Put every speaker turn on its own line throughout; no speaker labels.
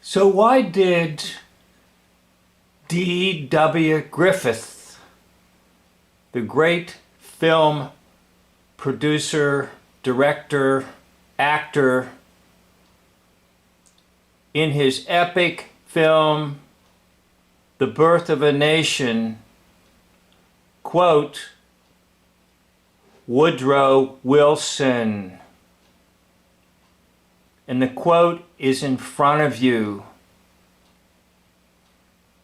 So why did D.W. Griffith, the great film producer, director, actor, in his epic film, The Birth of a Nation, quote Woodrow Wilson? And the quote is in front of you.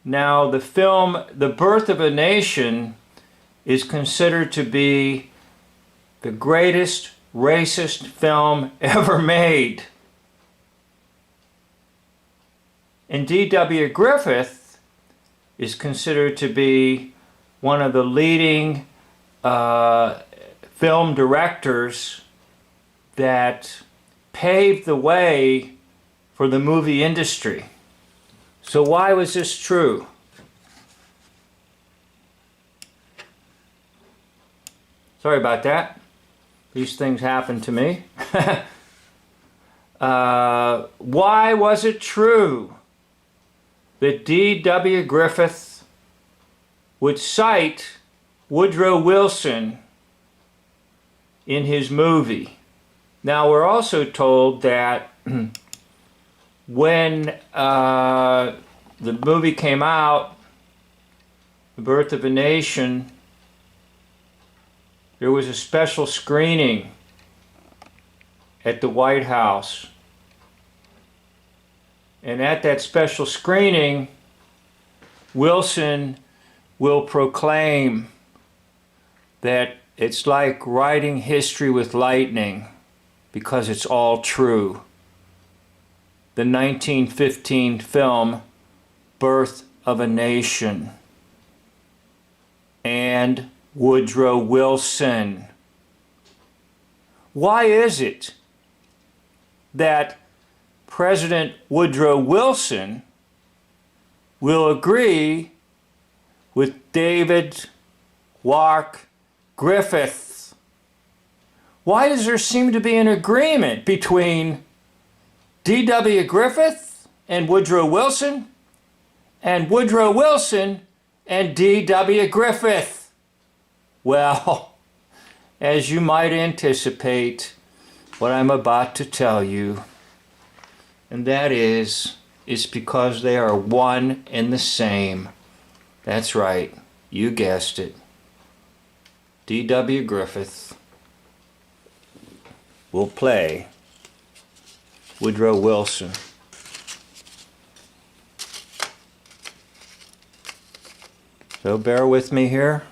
Now, the film The Birth of a Nation is considered to be the greatest racist film ever made. And D.W. Griffith is considered to be one of the leading film directors that paved the way for the movie industry. So why was this true? Sorry about that. These things happen to me. Why was it true that D.W. Griffith would cite Woodrow Wilson in his movie? Now, we're also told that when the movie came out, The Birth of a Nation, there was a special screening at the White House. And at that special screening, Wilson will proclaim that it's like writing history with lightning because it's all true. The 1915 film, Birth of a Nation, and Woodrow Wilson. Why is it that President Woodrow Wilson will agree with David Wark Griffith? Why does there seem to be an agreement between D.W. Griffith and Woodrow Wilson, and Woodrow Wilson and D.W. Griffith? Well, as you might anticipate, what I'm about to tell you, and that is, it's because they are one and the same. That's right, you guessed it. D.W. Griffith will play Woodrow Wilson. So bear with me here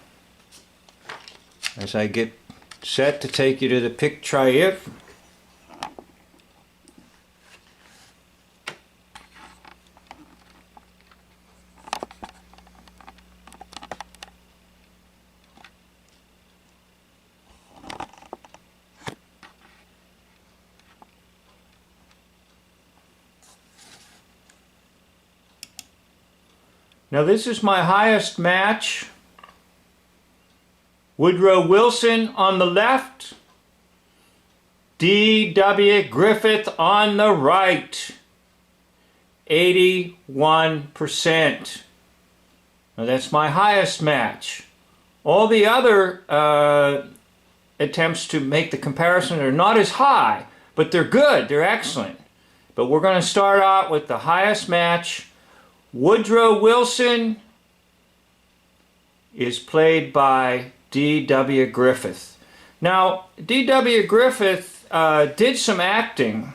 as I get set to take you to the picture. Now this is my highest match. Woodrow Wilson on the left, D.W. Griffith on the right, 81%. Now that's my highest match. All the other attempts to make the comparison are not as high, but they're good, they're excellent. But we're going to start out with the highest match. Woodrow Wilson is played by D.W. Griffith. Now, D.W. Griffith did some acting,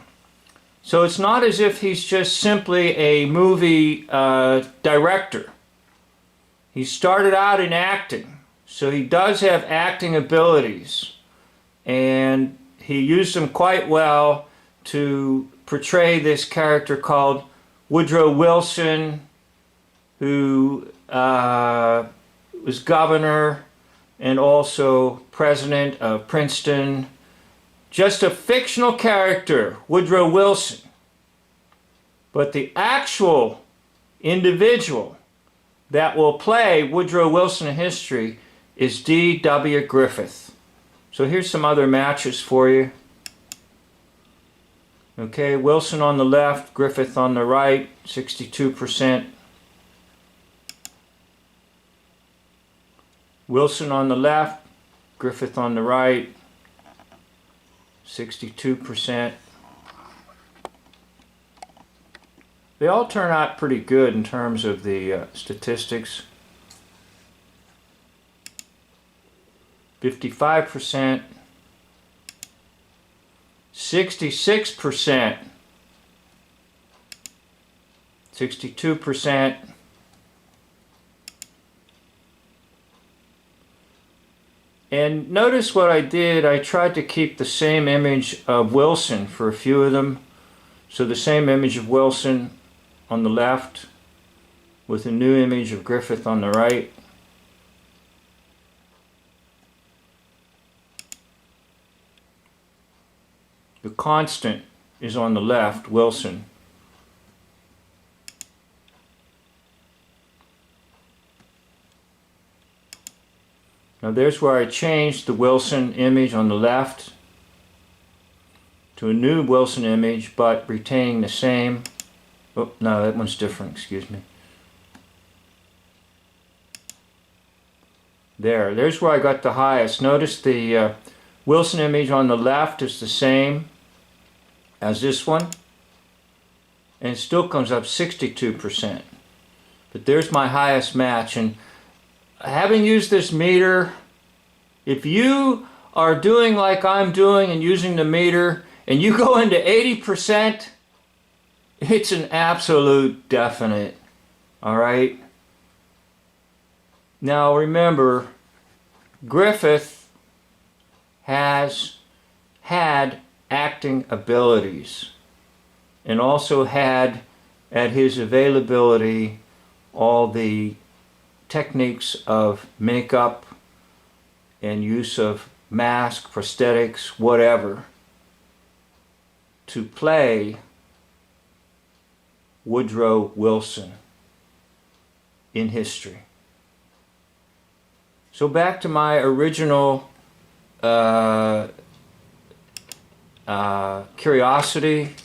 so it's not as if he's just simply a movie director. He started out in acting, so he does have acting abilities, and he used them quite well to portray this character called Woodrow Wilson, who was governor and also president of Princeton. Just a fictional character, Woodrow Wilson. But the actual individual that will play Woodrow Wilson in history is D.W. Griffith. So here's some other matches for you. Okay, Wilson on the left, Griffith on the right, 62%. Wilson on the left, Griffith on the right, 62%. They all turn out pretty good in terms of the statistics. 55%, 66%, 62%, and notice what I did. I tried to keep the same image of Wilson for a few of them. So the same image of Wilson on the left with a new image of Griffith on the right. The constant is on the left, Wilson. Now there's where I changed the Wilson image on the left to a new Wilson image, but retaining the same. Oh, no, that one's different, excuse me. There's where I got the highest. Notice the Wilson image on the left is the same as this one, and it still comes up 62%. But there's my highest match. And having used this meter, if you are doing like I'm doing and using the meter and you go into 80%, it's an absolute definite. All right? Now remember, Griffith has had acting abilities and also had at his availability all the techniques of makeup and use of mask, prosthetics, whatever, to play Woodrow Wilson in history. So back to my original curiosity.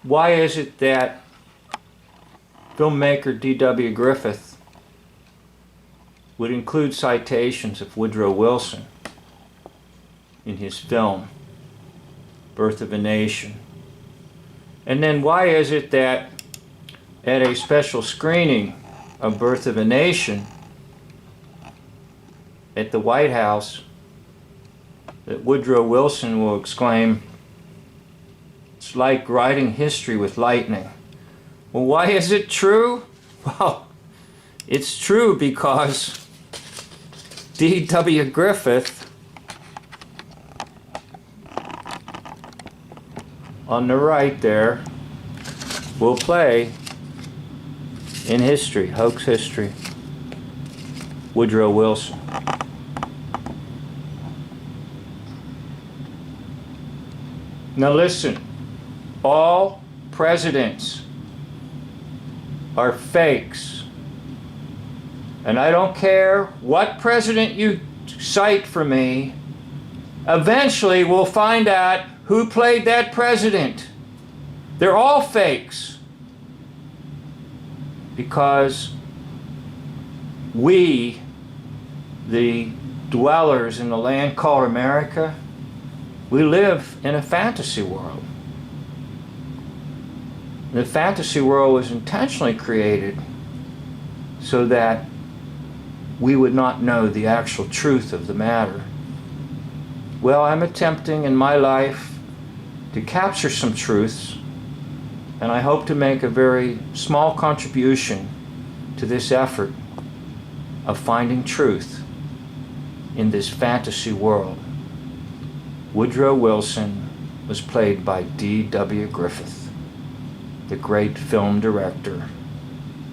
Why is it that filmmaker D.W. Griffith would include citations of Woodrow Wilson in his film, Birth of a Nation? And then why is it that at a special screening of Birth of a Nation at the White House, that Woodrow Wilson will exclaim, "It's like writing history with lightning"? Well, why is it true? Well, it's true because D.W. Griffith on the right there will play in history, hoax history, Woodrow Wilson. Now listen, all presidents are fakes. And I don't care what president you cite for me, eventually we'll find out who played that president. They're all fakes. Because we, the dwellers in the land called America, we live in a fantasy world. The fantasy world was intentionally created so that we would not know the actual truth of the matter. Well, I'm attempting in my life to capture some truths, and I hope to make a very small contribution to this effort of finding truth in this fantasy world. Woodrow Wilson was played by D.W. Griffith, the great film director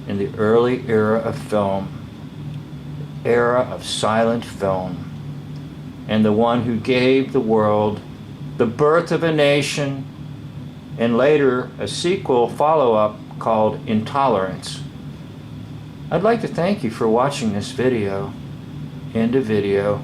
in the early era of film, era of silent film, and the one who gave the world The Birth of a Nation, and later a sequel follow-up called Intolerance. I'd like to thank you for watching this video. End of video.